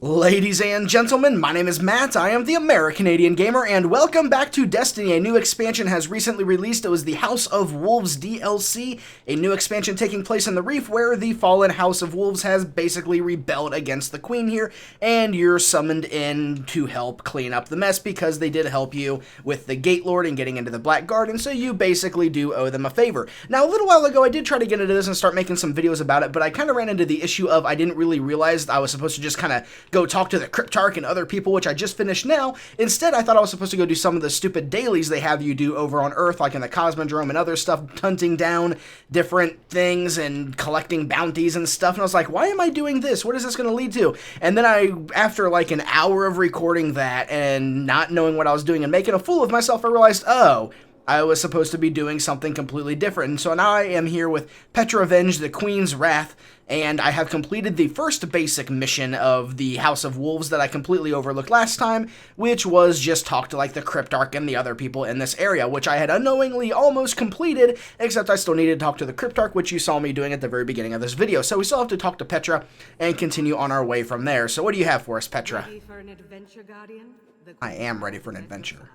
Ladies and gentlemen, my name is Matt, I am the American-Canadian Gamer, and welcome back to Destiny. A new expansion has recently released. It was the House of Wolves DLC, a new expansion taking place in the Reef where the fallen House of Wolves has basically rebelled against the Queen here, and you're summoned in to help clean up the mess because they did help you with the Gate Lord and getting into the Black Garden, so you basically do owe them a favor. Now, a little while ago, I did try to get into this and start making some videos about it, but I kind of ran into the issue of I didn't really realize I was supposed to just kind of go talk to the Cryptarch and other people, which I just finished now. Instead, I thought I was supposed to go do some of the stupid dailies they have you do over on Earth, like in the Cosmodrome and other stuff, hunting down different things and collecting bounties and stuff. And I was like, why am I doing this? What is this going to lead to? And then after like an hour of recording that and not knowing what I was doing and making a fool of myself, I realized, oh, I was supposed to be doing something completely different. And so now I am here with Petra Avenge, the Queen's Wrath, and I have completed the first basic mission of the House of Wolves that I completely overlooked last time, which was just talk to like the Cryptarch and the other people in this area, which I had unknowingly almost completed, except I still needed to talk to the Cryptarch, which you saw me doing at the very beginning of this video. So we still have to talk to Petra and continue on our way from there. So what do you have for us, Petra? Ready for an adventure, Guardian? I am ready for an adventure.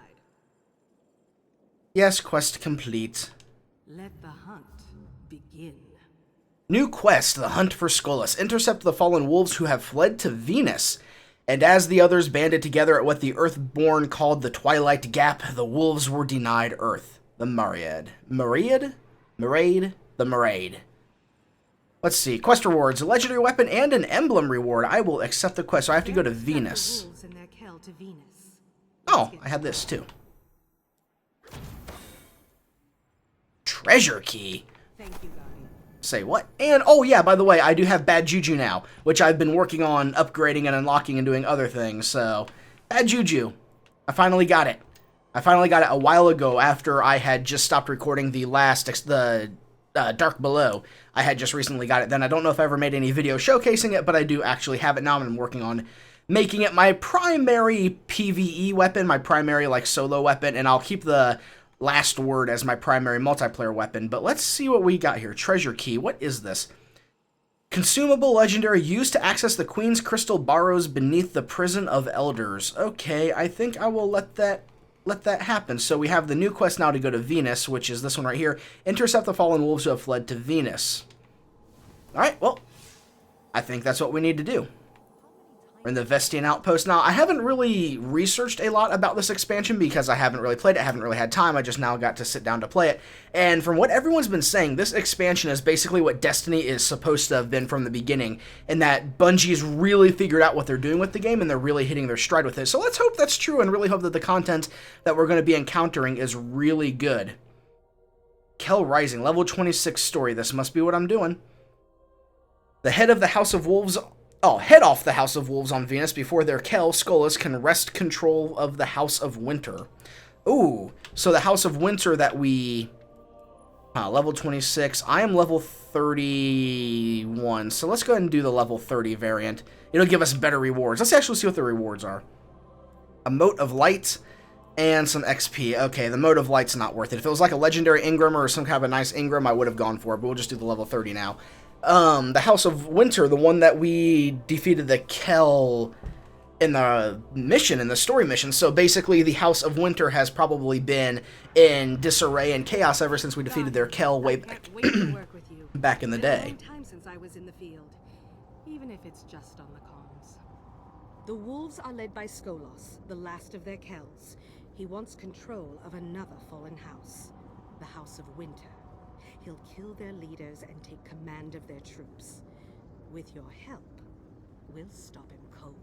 Yes, quest complete. Let the hunt begin. New quest, the hunt for Skolas. Intercept the fallen wolves who have fled to Venus. And as the others banded together at what the Earthborn called the Twilight Gap, the wolves were denied Earth. The Myriad. Myriad? Maraid? The Maraid. Let's see. Quest rewards. A legendary weapon and an emblem reward. I will accept the quest, so I have to go to Venus. Oh, I have this too. Treasure key. Thank you, Guardian. Say what? And, oh yeah, by the way, I do have Bad Juju now, which I've been working on upgrading and unlocking and doing other things, so... Bad Juju. I finally got it. I finally got it a while ago after I had just stopped recording the last, Dark Below. I had just recently got it then. I don't know if I ever made any video showcasing it, but I do actually have it now, and I'm working on making it my primary PvE weapon, my primary, like, solo weapon, and I'll keep the Last Word as my primary multiplayer weapon. But let's see what we got here. Treasure key. What is this? Consumable legendary used to access the Queen's Crystal Barrows beneath the Prison of Elders. Okay, I think I will let that happen. So we have the new quest now to go to Venus, which is this one right here. Intercept the fallen wolves who have fled to Venus. Alright, well, I think that's what we need to do. We're in the Vestian Outpost. Now, I haven't really researched a lot about this expansion because I haven't really played it. I haven't really had time. I just now got to sit down to play it. And from what everyone's been saying, this expansion is basically what Destiny is supposed to have been from the beginning, in that Bungie's really figured out what they're doing with the game and they're really hitting their stride with it. So let's hope that's true and really hope that the content that we're going to be encountering is really good. Kel Rising, level 26 story. This must be what I'm doing. The head of the House of Wolves... Oh, head off the House of Wolves on Venus before their Kel, Skolas, can wrest control of the House of Winter. Ooh, so the House of Winter that we... level 26. I am level 31, so let's go ahead and do the level 30 variant. It'll give us better rewards. Let's actually see what the rewards are. A Mote of Light and some XP. Okay, the Mote of Light's not worth it. If it was like a legendary Ingram or some kind of a nice Ingram, I would have gone for it, but we'll just do the level 30 now. The House of Winter, the one that we defeated the Kel in the mission, in the story mission. So basically, the House of Winter has probably been in disarray and chaos ever since we defeated their Kel way back, back in the day. Time since I was in the field, even if it's just on the comms. The wolves are led by Skolas, the last of their Kels. He wants control of another fallen house, the House of Winter. He'll kill their leaders and take command of their troops. With your help, we'll stop him cold.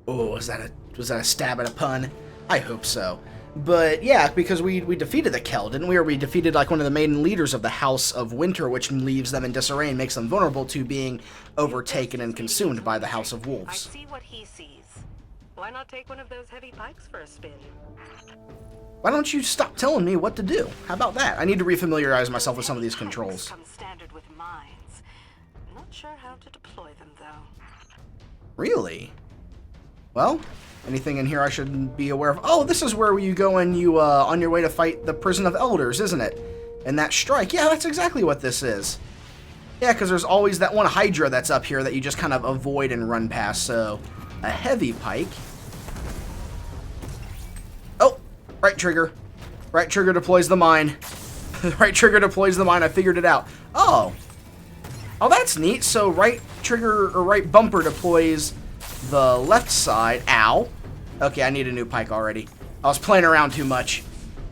Oh, was that a stab at a pun? I hope so. But yeah, because we defeated the Kel, didn't we? Or we defeated like one of the main leaders of the House of Winter, which leaves them in disarray and makes them vulnerable to being overtaken and consumed by the House of Wolves. I see what he sees. Why not take one of those heavy pikes for a spin? Why don't you stop telling me what to do? How about that? I need to refamiliarize myself with some of these controls. Come standard with mines. Not sure how to deploy them though. Really? Well, anything in here I should be aware of? Oh, this is where you go and you on your way to fight the Prison of Elders, isn't it? And that strike. Yeah, that's exactly what this is. Yeah, because there's always that one Hydra that's up here that you just kind of avoid and run past. So, a heavy pike. Oh, right trigger. Right trigger deploys the mine. Right trigger deploys the mine. I figured it out. Oh. Oh, that's neat. So, right trigger or right bumper deploys the left side. Ow. Okay, I need a new pike already. I was playing around too much.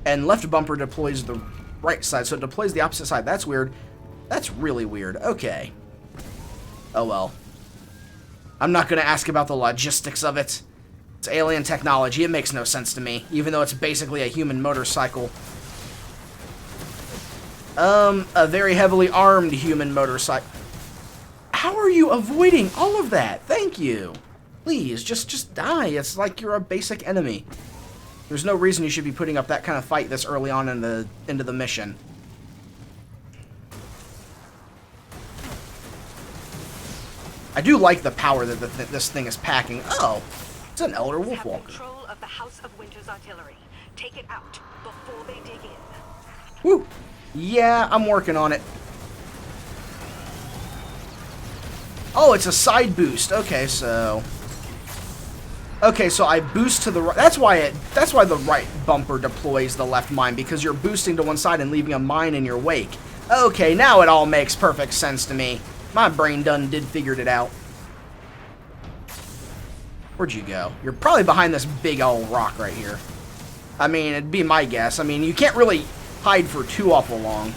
And left bumper deploys the right side, so it deploys the opposite side. That's weird. That's really weird. Okay. Oh well. I'm not going to ask about the logistics of it. It's alien technology. It makes no sense to me, even though it's basically a human motorcycle. A very heavily armed human motorcycle. How are you avoiding all of that? Thank you. Please, just die. It's like you're a basic enemy. There's no reason you should be putting up that kind of fight this early on into the mission. I do like the power that this thing is packing. Oh, it's an Elder Wolf Walker. Control of the House of Winter's artillery. Take it out before they dig in. Woo! Yeah, I'm working on it. Oh, it's a side boost. Okay, so I boost to the right. That's why the right bumper deploys the left mine, because you're boosting to one side and leaving a mine in your wake. Okay, now it all makes perfect sense to me. My brain did figured it out. Where'd you go? You're probably behind this big old rock right here. I mean, it'd be my guess. I mean, you can't really hide for too awful long.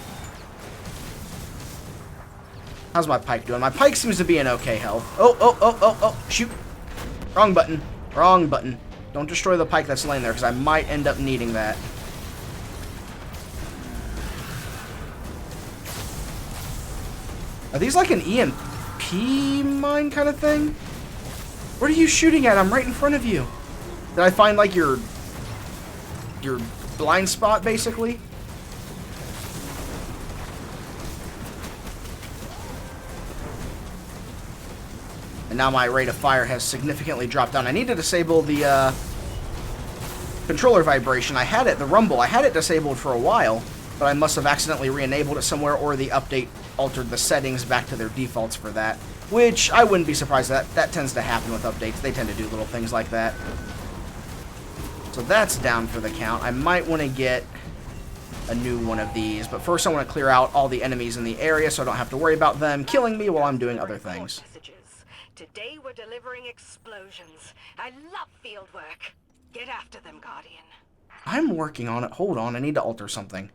How's my pike doing? My pike seems to be in okay health. Oh, shoot. Wrong button. Wrong button. Don't destroy the pike that's laying there, because I might end up needing that. Are these like an EMP mine kind of thing? What are you shooting at? I'm right in front of you. Did I find like your blind spot, basically? And now my rate of fire has significantly dropped down. I need to disable the controller vibration. I had it, the rumble, I had it disabled for a while, but I must have accidentally re-enabled it somewhere, or the update altered the settings back to their defaults for that, which I wouldn't be surprised that tends to happen with updates. They tend to do little things like that. So that's down for the count. I might want to get a new one of these, but first I want to clear out all the enemies in the area so I don't have to worry about them killing me while I'm doing other things. Today we're delivering explosions. I love field work. Get after them, Guardian. I'm working on it. Hold on, I need to alter something.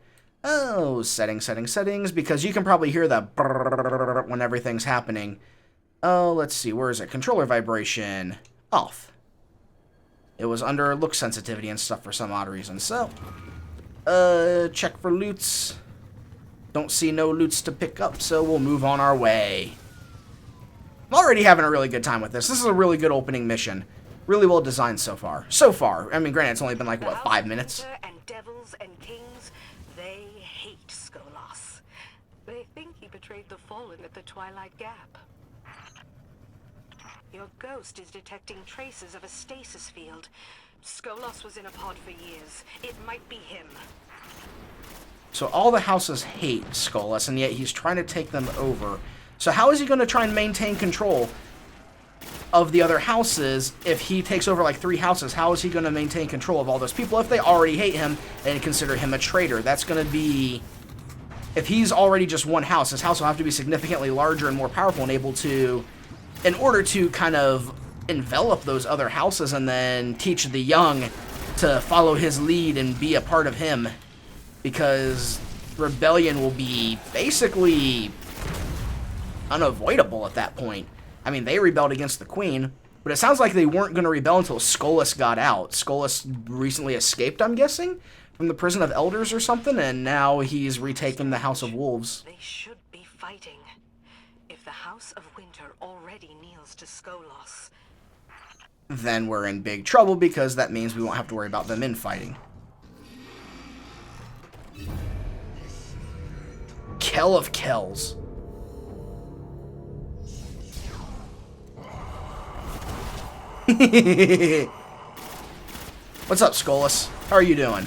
Oh, settings, because you can probably hear the brrrr when everything's happening. Oh, let's see, where is it? Controller vibration. Off. It was under look sensitivity and stuff for some odd reason, so... check for loots. Don't see no loots to pick up, so we'll move on our way. I'm already having a really good time with this. This is a really good opening mission. Really well designed so far. I mean, granted, it's only been like, what, 5 minutes? And devils and kings, they hate Skolas. They think he betrayed the Fallen at the Twilight Gap. Your ghost is detecting traces of a stasis field. Skolas was in a pod for years. It might be him. So all the houses hate Skolas, and yet he's trying to take them over. So how is he going to try and maintain control of the other houses if he takes over like 3 houses? How is he going to maintain control of all those people if they already hate him and consider him a traitor? That's going to be... If he's already just one house, his house will have to be significantly larger and more powerful and able to... In order to kind of envelop those other houses and then teach the young to follow his lead and be a part of him. Because rebellion will be basically unavoidable at that point. I mean, they rebelled against the Queen, but it sounds like they weren't going to rebel until Skolas got out. Skolas recently escaped, I'm guessing, from the prison of elders or something, and now he's retaken the House of Wolves. They should be fighting. If the House of Winter already kneels to Skolas, then we're in big trouble, because that means we won't have to worry about them infighting. Kell of Kells. What's up, Skolas? How are you doing?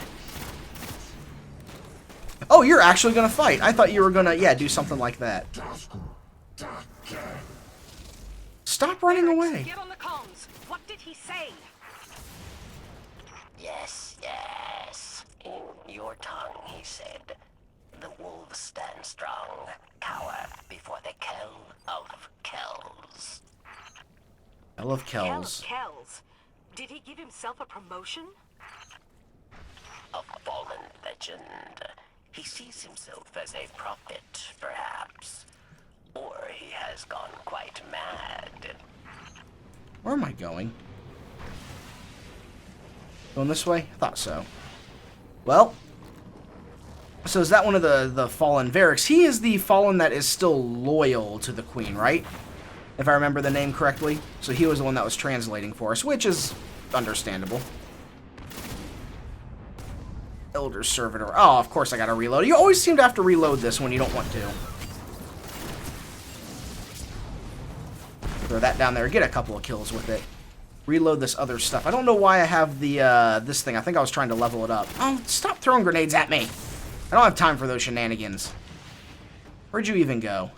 Oh, you're actually gonna fight. I thought you were gonna, yeah, do something like that. Stop running away. Get on the comms. What did he say? Yes, yes. In your tongue, he said, the wolves stand strong, cower before the Kell of Kells. Kell of Kell Kells. of Kells. Did he give himself a promotion? A fallen legend. He sees himself as a prophet, perhaps. Or he has gone quite mad. Where am I going? Going this way? I thought so. Well, so is that one of the fallen Varrics? He is the fallen that is still loyal to the queen, right? If I remember the name correctly. So he was the one that was translating for us, which is understandable. Elder Servitor. Oh, of course I gotta reload. You always seem to have to reload this when you don't want to. Throw that down there. Get a couple of kills with it. Reload this other stuff. I don't know why I have the this thing. I think I was trying to level it up. Oh, stop throwing grenades at me. I don't have time for those shenanigans. Where'd you even go?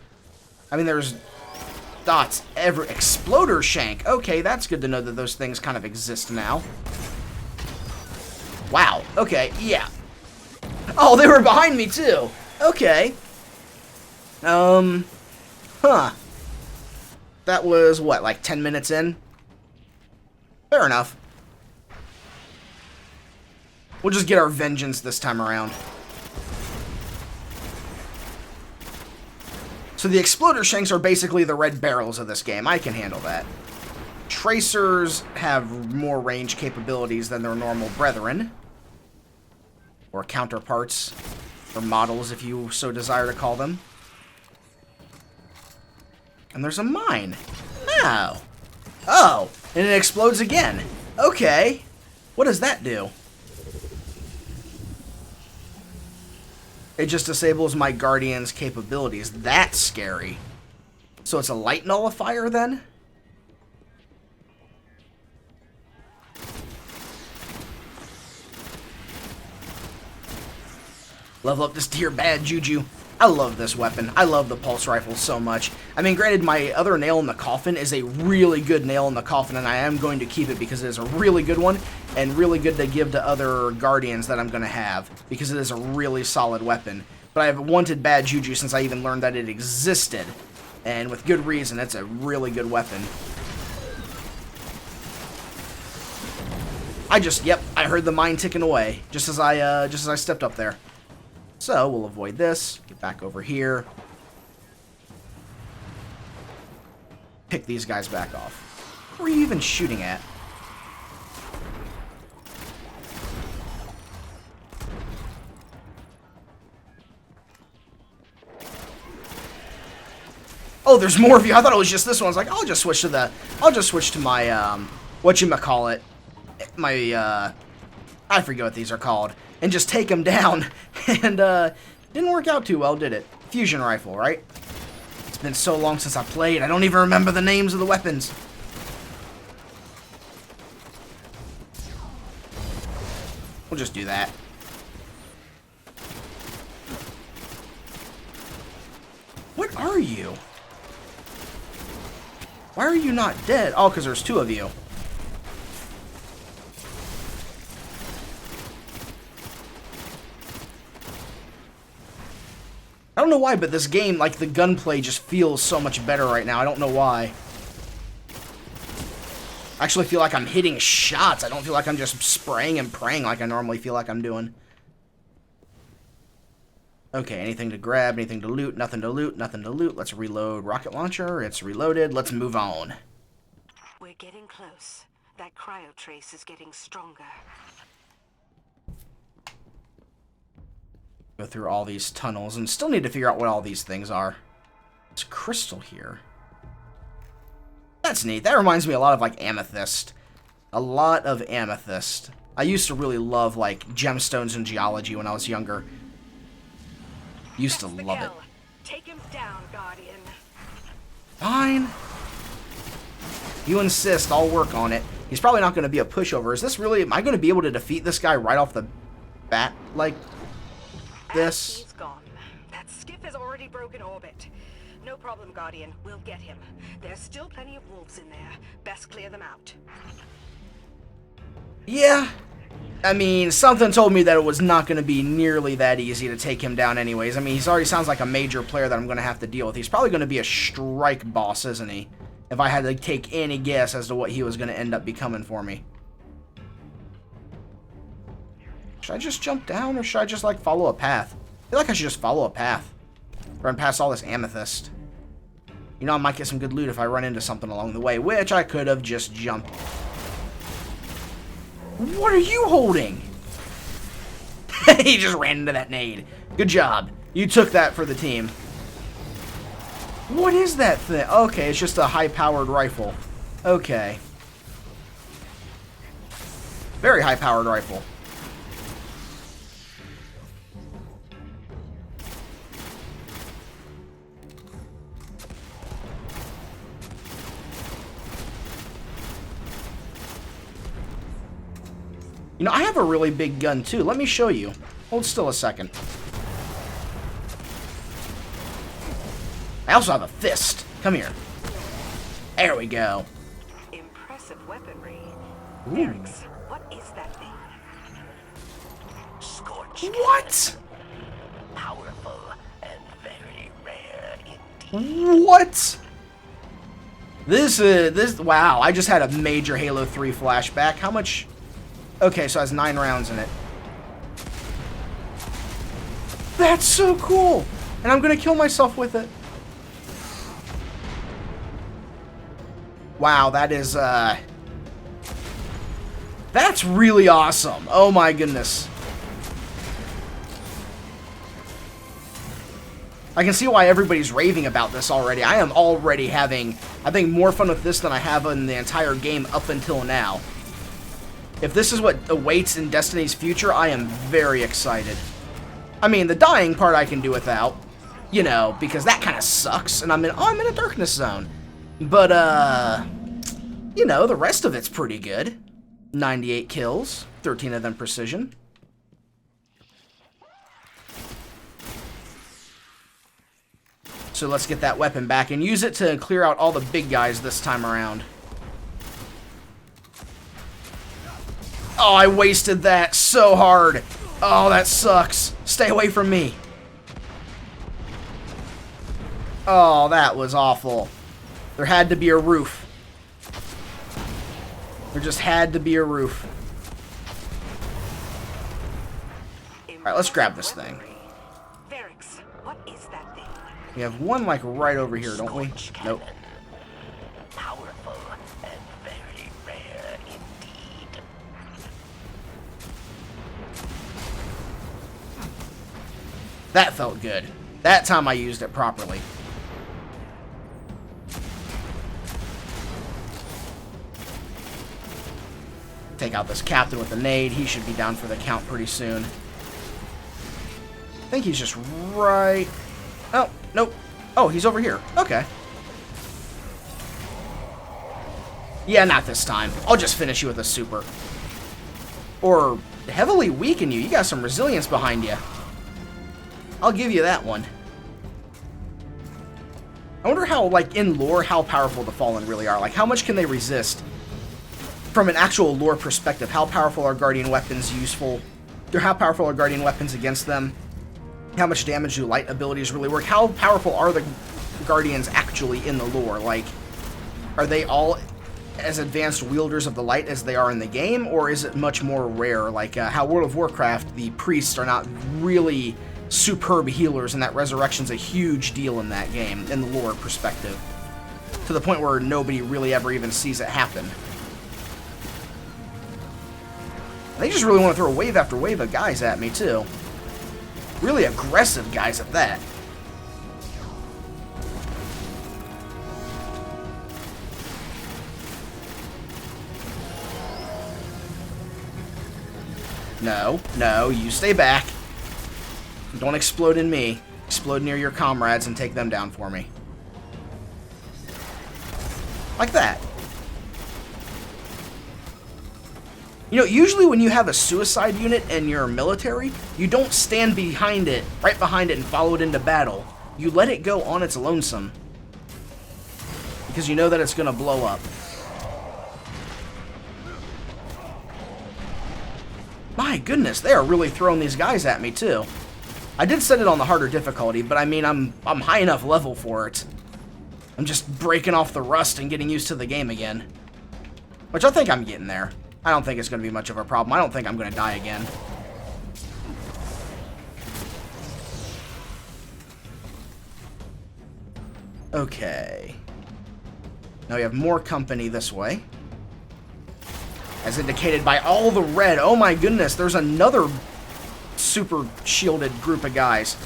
I mean, there's dots every... Exploder Shank. Okay, that's good to know that those things kind of exist now. Wow. Okay, yeah. Oh, they were behind me, too. Okay. Huh. That was, what, like 10 minutes in? Fair enough. We'll just get our vengeance this time around. So the Exploder Shanks are basically the red barrels of this game. I can handle that. Tracers have more range capabilities than their normal brethren. Or counterparts. Or models, if you so desire to call them. And there's a mine. Oh. Oh. And it explodes again. Okay. What does that do? It just disables my Guardian's capabilities. That's scary. So it's a light nullifier then? Level up this tier bad juju. I love this weapon. I love the pulse rifle so much. I mean, granted, my other nail in the coffin is a really good nail in the coffin, and I am going to keep it because it is a really good one and really good to give to other guardians that I'm going to have because it is a really solid weapon. But I've wanted bad juju since I even learned that it existed, and with good reason. It's a really good weapon. Yep, I heard the mine ticking away just as I stepped up there. So, we'll avoid this, get back over here, pick these guys back off. Who are you even shooting at? Oh, there's more of you. I thought it was just this one. I was like, I'll just switch to my, whatchamacallit, my, I forget what these are called, and just take them down. And, didn't work out too well, did it? Fusion rifle, right? It's been so long since I played, I don't even remember the names of the weapons. We'll just do that. What are you? Why are you not dead? Oh, because there's two of you. I don't know why, but this game, like, the gunplay just feels so much better right now. I don't know why. I actually feel like I'm hitting shots. I don't feel like I'm just spraying and praying like I normally feel like I'm doing. Okay, anything to grab, anything to loot, nothing to loot, nothing to loot. Let's reload rocket launcher. It's reloaded. Let's move on. We're getting close. That cryo trace is getting stronger. Go through all these tunnels and still need to figure out what all these things are. There's crystal here. That's neat. That reminds me a lot of, like, amethyst. A lot of amethyst. I used to really love, like, gemstones and geology when I was younger. Used to love it. Take him down, Guardian. Fine. You insist. I'll work on it. He's probably not going to be a pushover. Is this really... Am I going to be able to defeat this guy right off the bat? Like... this. He's gone. That skiff has already broken orbit. No problem, Guardian. We'll get him. There's still plenty of wolves in there. Best clear them out. Yeah. I mean, something told me that it was not going to be nearly that easy to take him down anyways. I mean, he already sounds like a major player that I'm going to have to deal with. He's probably going to be a strike boss, isn't he? If I had to take any guess as to what he was going to end up becoming for me. Should I just jump down, or should I just, like, follow a path? I feel like I should just follow a path. Run past all this amethyst. You know, I might get some good loot if I run into something along the way, which I could have just jumped. What are you holding? He just ran into that nade. Good job. You took that for the team. What is that thing? Okay, it's just a high-powered rifle. Okay. Very high-powered rifle. You know, I have a really big gun, too. Let me show you. Hold still a second. I also have a fist. Come here. There we go. Impressive weaponry. Ooh. Eric's, what is that thing? Scorch What? cannon. Powerful and very rare indeed. What? This, wow, I just had a major Halo 3 flashback. How much? Okay, so it has 9 rounds in it. That's so cool! And I'm gonna kill myself with it. Wow, that is, that's really awesome. Oh my goodness. I can see why everybody's raving about this already. I am already having, I think, more fun with this than I have in the entire game up until now. If this is what awaits in Destiny's future, I am very excited. I mean, the dying part I can do without, you know, because that kind of sucks, and I'm in a darkness zone. But, you know, the rest of it's pretty good. 98 kills, 13 of them precision. So let's get that weapon back and use it to clear out all the big guys this time around. Oh, I wasted that so hard. Oh, that sucks. Stay away from me. Oh, that was awful. There had to be a roof. There just had to be a roof. Alright, let's grab this thing. Eric's, what is that thing? We have one, like, right over here, don't we? Scorch Nope. cannon. Powerful and very rare indeed. That felt good. That time I used it properly. Take out this captain with the nade. He should be down for the count pretty soon. I think he's just right... Oh, nope. Oh, he's over here. Okay. Yeah, not this time. I'll just finish you with a super. Or heavily weaken you. You got some resilience behind you. I'll give you that one. I wonder how, like, in lore, how powerful the Fallen really are. Like, how much can they resist? From an actual lore perspective, how powerful are Guardian weapons useful? Or how powerful are Guardian weapons against them? How much damage do light abilities really work? How powerful are the Guardians actually in the lore? Like, are they all as advanced wielders of the light as they are in the game? Or is it much more rare? Like, how World of Warcraft, the priests are not really superb healers, and that resurrection's a huge deal in that game, in the lore perspective. To the point where nobody really ever even sees it happen. They just really want to throw wave after wave of guys at me, too. Really aggressive guys at that. No, no, you stay back. Don't explode in me. Explode near your comrades and take them down for me. Like that. You know, usually when you have a suicide unit in your military, you don't stand behind it, right behind it, and follow it into battle. You let it go on its lonesome. Because you know that it's going to blow up. My goodness, they are really throwing these guys at me, too. I did set it on the harder difficulty, but I mean, I'm high enough level for it. I'm just breaking off the rust and getting used to the game again. Which I think I'm getting there. I don't think it's going to be much of a problem. I don't think I'm going to die again. Okay. Now we have more company this way. As indicated by all the red. Oh my goodness, there's another super shielded group of guys.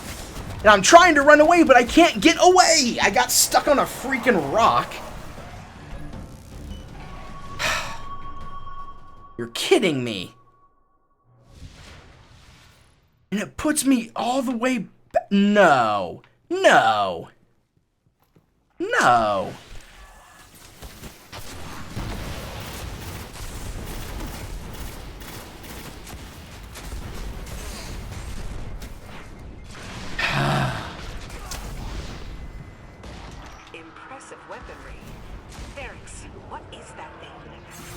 And I'm trying to run away, but I can't get away! I got stuck on a freaking rock. You're kidding me. And it puts me all the way back. No. No. No. Impressive weaponry. Ferrex, what is that thing?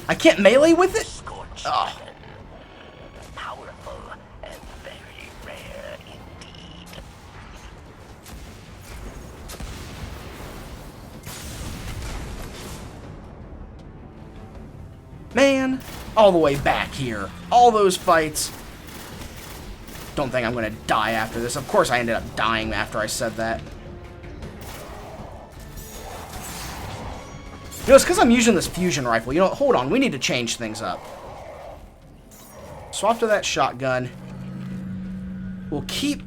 I can't melee with it? Scorched Oh. weapon. Powerful and very rare indeed. Man, all the way back here. All those fights. Don't think I'm going to die after this. Of course I ended up dying after I said that. You know, it's because I'm using this fusion rifle. You know, hold on. We need to change things up. Swap to that shotgun. We'll keep...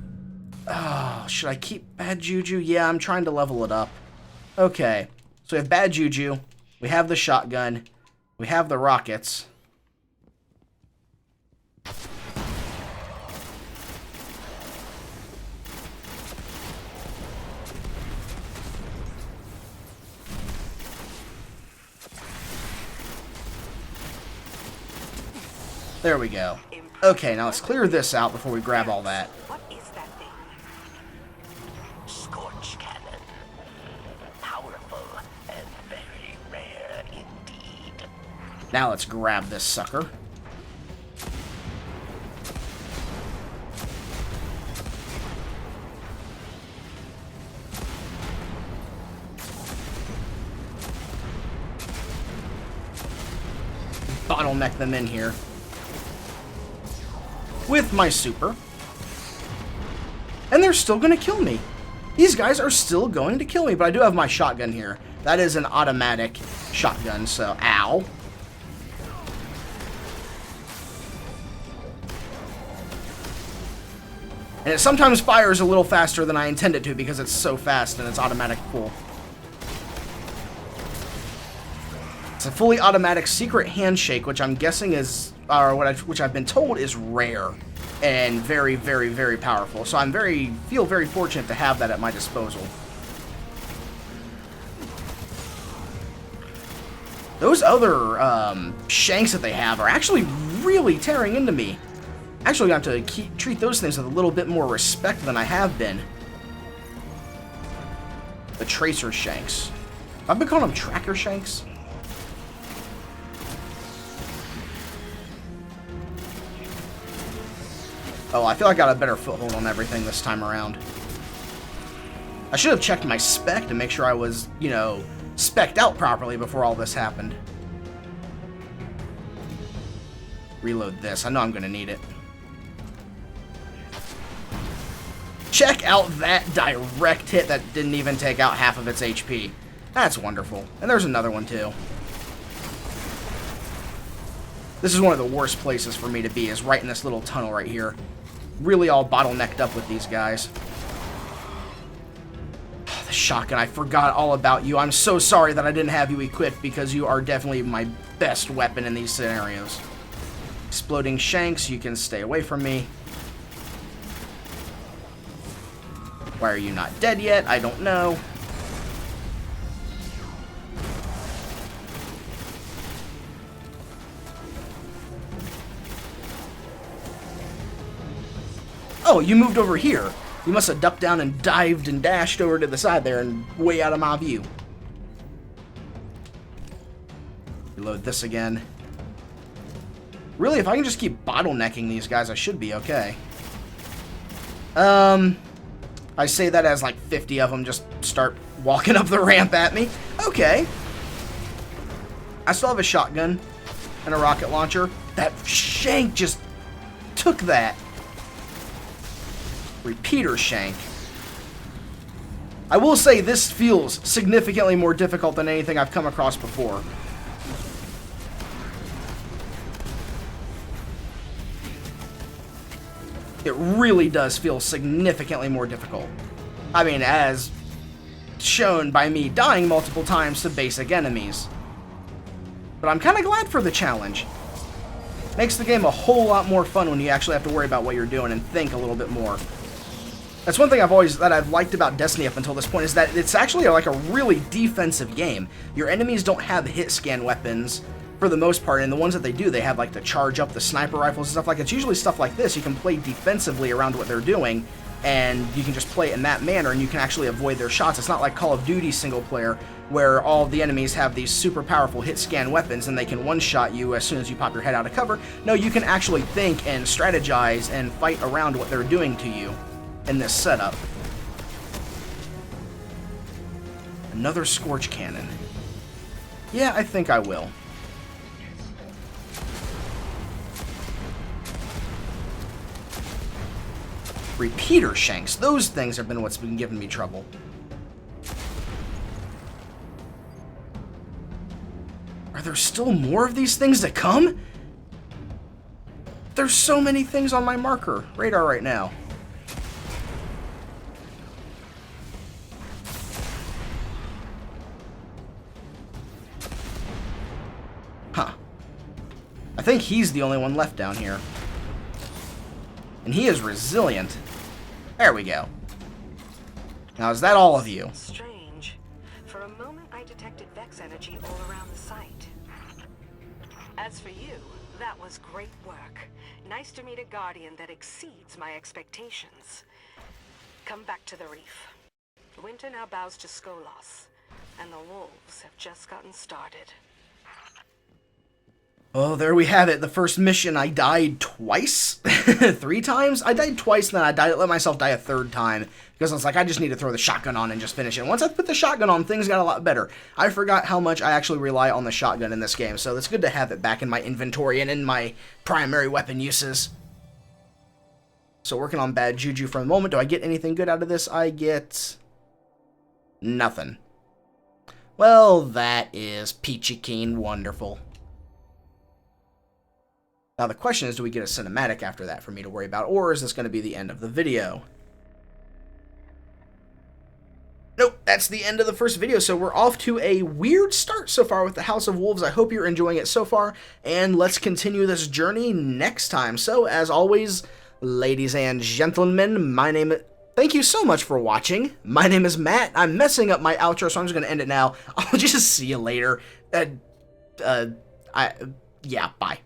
Oh, should I keep bad juju? Yeah, I'm trying to level it up. Okay. So we have bad juju. We have the shotgun. We have the rockets. There we go. Okay, now let's clear this out before we grab all that. What is that thing? Scorch cannon. Powerful and very rare indeed. Now let's grab this sucker. Bottleneck them in here. With my super. And they're still going to kill me. These guys are still going to kill me, but I do have my shotgun here. That is an automatic shotgun, so ow. And it sometimes fires a little faster than I intend it to because it's so fast and it's automatic full. It's a fully automatic secret handshake, which I'm guessing is, which I've been told is rare and very, very, very powerful. So I'm feel very fortunate to have that at my disposal. Those other shanks that they have are actually really tearing into me. Actually, I have to treat those things with a little bit more respect than I have been. The tracer shanks. I've been calling them tracker shanks. Oh, I feel like I got a better foothold on everything this time around. I should have checked my spec to make sure I was, you know, spec'd out properly before all this happened. Reload this. I know I'm going to need it. Check out that direct hit that didn't even take out half of its HP. That's wonderful. And there's another one, too. This is one of the worst places for me to be, is right in this little tunnel right here. Really all bottlenecked up with these guys. Oh, the shotgun, I forgot all about you. I'm so sorry that I didn't have you equipped because you are definitely my best weapon in these scenarios. Exploding shanks, you can stay away from me. Why are you not dead yet? I don't know. Oh, you moved over here. You must have ducked down and dived and dashed over to the side there and way out of my view. Reload this again. Really, if I can just keep bottlenecking these guys, I should be okay. I say that as like 50 of them just start walking up the ramp at me. Okay. I still have a shotgun and a rocket launcher. That shank just took that. Repeater shank. I will say this feels significantly more difficult than anything I've come across before. It really does feel significantly more difficult. I mean, as shown by me dying multiple times to basic enemies. But I'm kind of glad for the challenge. Makes the game a whole lot more fun when you actually have to worry about what you're doing and think a little bit more. That's one thing I've liked about Destiny up until this point, is that it's actually like a really defensive game. Your enemies don't have hit scan weapons for the most part, and the ones that they do, they have like to charge up the sniper rifles and stuff like that. It's usually stuff like this. You can play defensively around what they're doing, and you can just play it in that manner, and you can actually avoid their shots. It's not like Call of Duty single player, where all the enemies have these super powerful hit scan weapons and they can one-shot you as soon as you pop your head out of cover. No, you can actually think and strategize and fight around what they're doing to you in this setup. Another Scorch Cannon. Yeah, I think I will. Repeater shanks. Those things have been what's been giving me trouble. Are there still more of these things to come? There's so many things on my marker radar right now. Huh. I think he's the only one left down here. And he is resilient. There we go. Now, is that all of you? Strange. For a moment, I detected Vex energy all around the site. As for you, that was great work. Nice to meet a Guardian that exceeds my expectations. Come back to the reef. Winter now bows to Skolas, and the wolves have just gotten started. Oh, there we have it. The first mission, I died twice? 3 times? I died twice, and then I let myself die a 3rd time. Because I was like, I just need to throw the shotgun on and just finish it. And once I put the shotgun on, things got a lot better. I forgot how much I actually rely on the shotgun in this game. So it's good to have it back in my inventory and in my primary weapon uses. So working on bad juju for the moment. Do I get anything good out of this? I get nothing. Well, that is peachy keen wonderful. Now the question is, do we get a cinematic after that for me to worry about, or is this going to be the end of the video? Nope, that's the end of the first video, so we're off to a weird start so far with the House of Wolves. I hope you're enjoying it so far, and let's continue this journey next time. So, as always, ladies and gentlemen, thank you so much for watching. My name is Matt. I'm messing up my outro, so I'm just going to end it now. I'll just see you later. Yeah, bye.